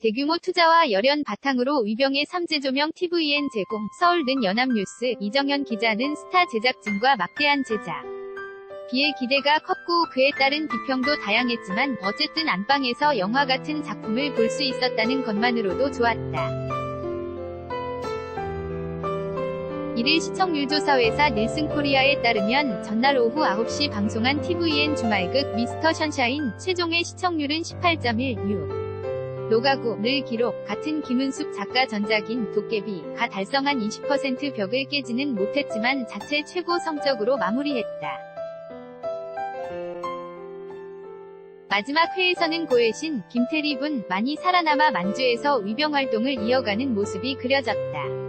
대규모 투자와 열연 바탕으로 위병의 3제 조명 TVN 제공, 서울는 연합뉴스, 이정현 기자는 스타 제작진과 막대한 제작. 비의 기대가 컸고 그에 따른 비평도 다양했지만 어쨌든 안방에서 영화 같은 작품을 볼 수 있었다는 것만으로도 좋았다. 1일 시청률 조사 회사 닐슨코리아에 따르면 전날 오후 9시 방송한 TVN 주말극 미스터 션샤인 최종의 시청률은 18.16. 로가구를 기록. 같은 김은숙 작가 전작인 도깨비가 달성한 20% 벽을 깨지는 못했지만 자체 최고 성적으로 마무리했다. 마지막 회에서는 고혜신, 김태리 분 많이 살아남아 만주에서 위병 활동을 이어가는 모습이 그려졌다.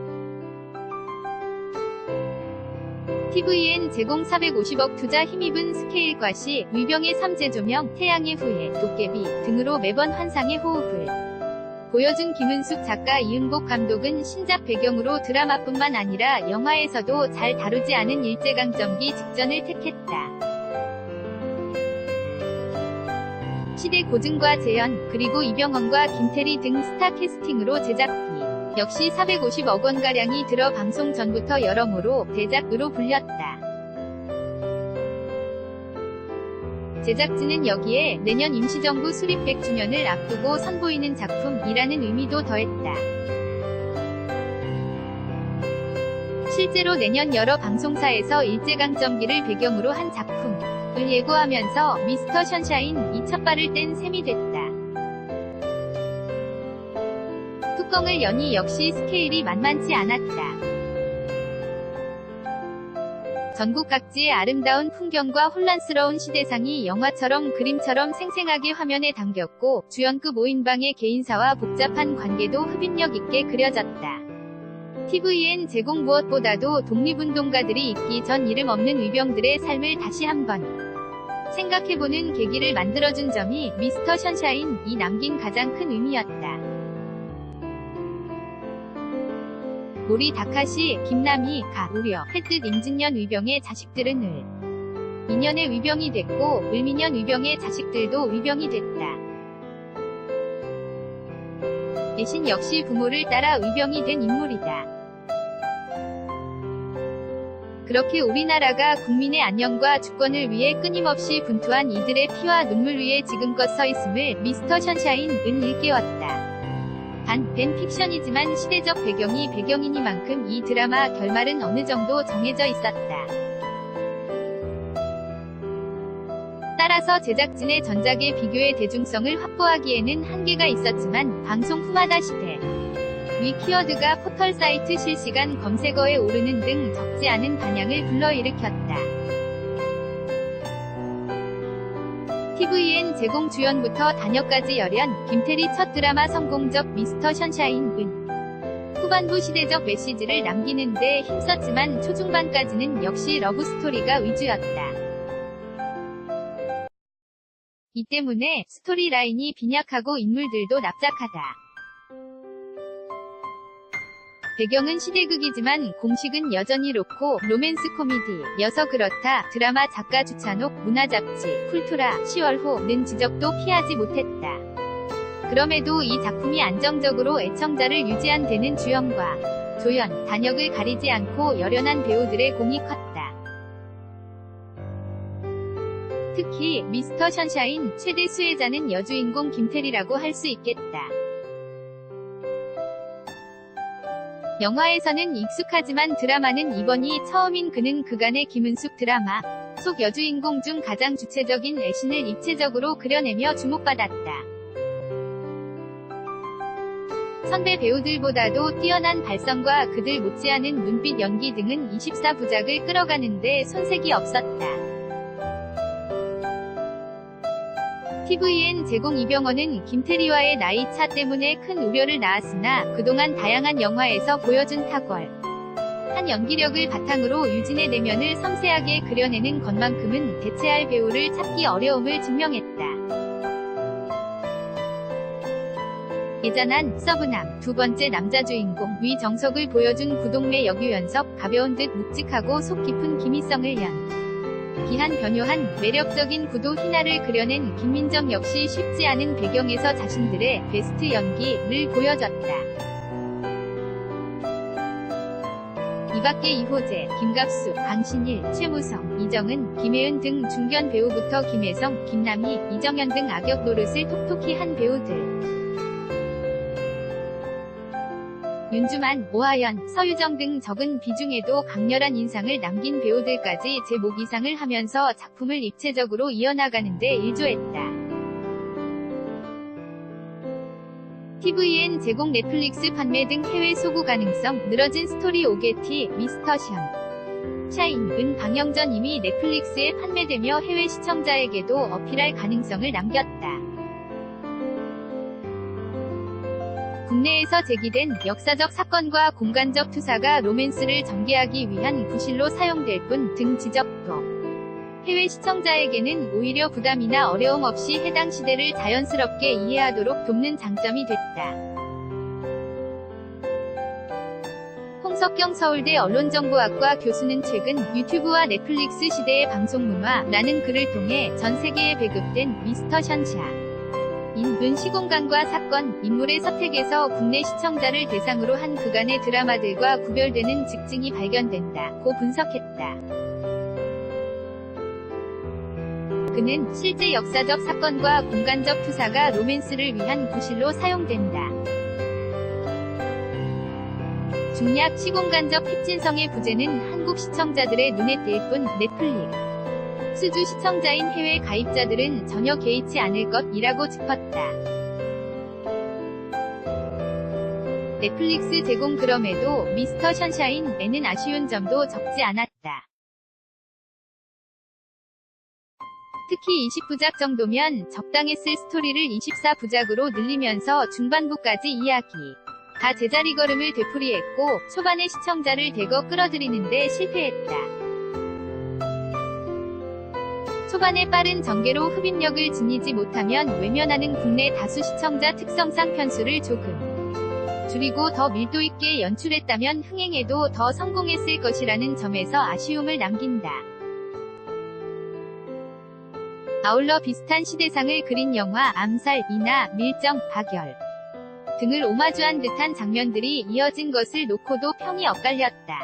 TVN 제공 450억 투자 힘입은 스케일 과시, 위병의 3제 조명, 태양의 후예, 도깨비 등으로 매번 환상의 호흡을 보여준 김은숙 작가 이응복 감독은 신작 배경으로 드라마뿐만 아니라 영화에서도 잘 다루지 않은 일제강점기 직전을 택했다. 시대 고증과 재현, 그리고 이병헌과 김태리 등 스타 캐스팅으로 제작비 역시 450억 원가량이 들어 방송 전부터 여러모로 대작으로 불렸다. 제작진은 여기에 내년 임시정부 수립 100주년을 앞두고 선보이는 작품이라는 의미도 더했다. 실제로 내년 여러 방송사에서 일제강점기를 배경으로 한 작품을 예고하면서 미스터 션샤인이 첫발을 뗀 셈이 됐다. 뚜껑을 여니 역시 스케일이 만만치 않았다. 전국 각지의 아름다운 풍경과 혼란스러운 시대상이 영화처럼 그림처럼 생생하게 화면에 담겼고 주연급 5인방의 개인사와 복잡한 관계도 흡입력 있게 그려졌다. TVN 제공 무엇보다도 독립운동가들이 있기 전 이름 없는 위병들의 삶을 다시 한번 생각해보는 계기를 만들어준 점이 미스터 션샤인이 남긴 가장 큰 의미였다. 모리 다카시, 김남희, 가, 우려, 했듯 임진년 위병의 자식들은 인년의 위병이 됐고 을미년 위병의 자식들도 위병이 됐다. 애신 역시 부모를 따라 위병이 된 인물이다. 그렇게 우리나라가 국민의 안녕과 주권을 위해 끊임없이 분투한 이들의 피와 눈물 위에 지금껏 서 있음을 미스터 션샤인은 일깨웠다. 단, 밴 픽션이지만 시대적 배경이 배경이니만큼 이 드라마 결말은 어느 정도 정해져 있었다. 따라서 제작진의 전작의 비교의 대중성을 확보하기에는 한계가 있었지만 방송 후마다 시대 위 키워드가 포털 사이트 실시간 검색어에 오르는 등 적지 않은 반향을 불러일으켰다. TVN 제공 주연부터 단역까지 열연, 김태리 첫 드라마 성공적 미스터 션샤인은 후반부 시대적 메시지를 남기는 데 힘썼지만 초중반까지는 역시 러브스토리가 위주였다. 이 때문에 스토리라인이 빈약하고 인물들도 납작하다. 배경은 시대극이지만 공식은 여전히 로코, 로맨스 코미디여서 그렇다. 드라마 작가 주찬옥, 문화잡지, 쿨투라, 10월호는 지적도 피하지 못했다. 그럼에도 이 작품이 안정적으로 애청자를 유지한 데는 주연과 조연, 단역을 가리지 않고 열연한 배우들의 공이 컸다. 특히 미스터 션샤인 최대 수혜자는 여주인공 김태리라고 할 수 있겠다. 영화에서는 익숙하지만 드라마는 이번이 처음인 그는 그간의 김은숙 드라마 속 여주인공 중 가장 주체적인 애신을 입체적으로 그려내며 주목받았다. 선배 배우들보다도 뛰어난 발성과 그들 못지않은 눈빛 연기 등은 24부작을 끌어가는데 손색이 없었다. TVN 제공 이병헌은 김태리와의 나이 차 때문에 큰 우려를 낳았으나 그동안 다양한 영화에서 보여준 탁월한 연기력을 바탕으로 유진의 내면을 섬세하게 그려내는 것만큼은 대체할 배우를 찾기 어려움을 증명했다. 예전한 서브남 두 번째 남자 주인공 위정석을 보여준 구동매 여규연석 가벼운 듯 묵직하고 속 깊은 김희성을 기한 변요한 매력적인 구도 희나를 그려낸 김민정 역시 쉽지 않은 배경에서 자신들의 베스트 연기를 보여줬다. 이밖에 이호재, 김갑수, 강신일, 최무성, 이정은, 김혜은 등 중견 배우부터 김혜성, 김남희, 이정현 등 악역 노릇을 톡톡히 한 배우들. 윤주만, 오하연, 서유정 등 적은 비중에도 강렬한 인상을 남긴 배우들까지 제목 이상을 하면서 작품을 입체적으로 이어나가는 데 일조했다. tvN 제공 넷플릭스 판매 등 해외 소구 가능성 늘어진 스토리 오게티, 미스터 샤인은 방영 전 이미 넷플릭스에 판매되며 해외 시청자에게도 어필할 가능성을 남겼다. 국내에서 제기된 역사적 사건과 공간적 투사가 로맨스를 전개하기 위한 구실로 사용될 뿐 등 지적도 해외 시청자에게는 오히려 부담이나 어려움 없이 해당 시대를 자연스럽게 이해하도록 돕는 장점이 됐다. 홍석경 서울대 언론정보학과 교수는 최근 유튜브와 넷플릭스 시대의 방송문화라는 글을 통해 전 세계에 배급된 미스터 션샤인은 시공간과 사건, 인물의 선택에서 국내 시청자를 대상으로 한 그간의 드라마들과 구별되는 특징이 발견된다고 분석했다. 그는 실제 역사적 사건과 공간적 투사가 로맨스를 위한 구실로 사용된다. 중략 시공간적 힙진성의 부재는 한국 시청자들의 눈에 띌 뿐 넷플릭스 주 시청자인 해외 가입자들은 전혀 개의치 않을 것이라고 짚었다. 넷플릭스 제공 그럼에도 미스터 션샤인에는 아쉬운 점도 적지 않았다. 특히 20부작 정도면 적당했을 스토리를 24부작으로 늘리면서 중반부까지 이야기가 제자리 걸음을 되풀이했고 초반에 시청자를 대거 끌어들이는데 실패했다. 초반에 빠른 전개로 흡입력을 지니지 못하면 외면하는 국내 다수 시청자 특성상 편수를 조금 줄이고 더 밀도 있게 연출했다면 흥행에도 더 성공했을 것이라는 점에서 아쉬움을 남긴다. 아울러 비슷한 시대상을 그린 영화 암살이나 밀정, 박열 등을 오마주한 듯한 장면들이 이어진 것을 놓고도 평이 엇갈렸다.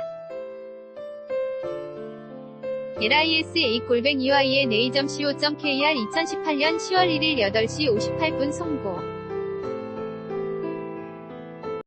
LISA@yinA.co.kr 2018년 10월 1일 8시 58분 송고